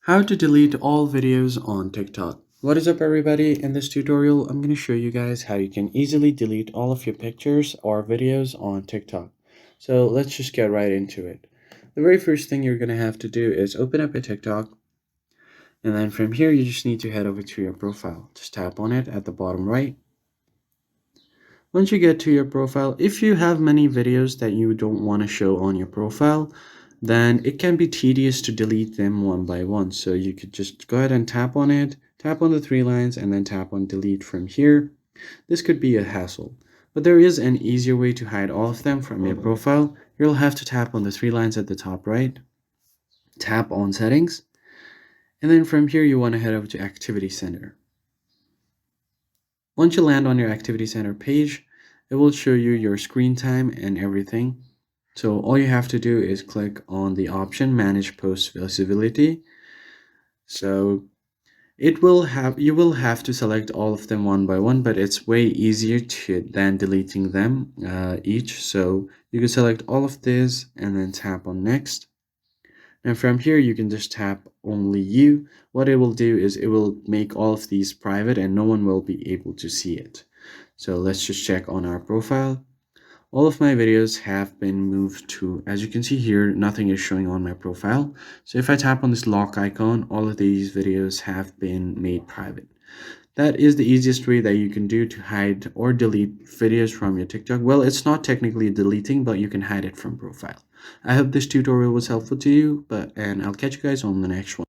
How to delete all videos on TikTok. What is up everybody? In this tutorial, I'm going to show you guys how you can easily delete all of your pictures or videos on TikTok. So let's just get right into it. The very first thing you're going to have to do is open up your TikTok. And then from here, you just need to head over to your profile. Just tap on it at the bottom right. Once you get to your profile, if you have many videos that you don't want to show on your profile, then it can be tedious to delete them one by one. So you could just go ahead and tap on it, tap on the three lines, and then tap on delete from here. This could be a hassle, but there is an easier way to hide all of them from your profile. You'll have to tap on the three lines at the top right, tap on settings, and then from here you want to head over to Activity Center. Once you land on your Activity Center page, it will show you your screen time and everything. So all you have to do is click on the option Manage Post Visibility. So you will have to select all of them one by one, but it's way easier than deleting them each. So you can select all of this and then tap on Next. And from here, you can just tap only you. What it will do is it will make all of these private and no one will be able to see it. So let's just check on our profile. All of my videos have been moved to, as you can see here, nothing is showing on my profile. So if I tap on this lock icon, all of these videos have been made private. That is the easiest way that you can do to hide or delete videos from your TikTok. Well, it's not technically deleting, but you can hide it from profile. I hope this tutorial was helpful to you, and I'll catch you guys on the next one.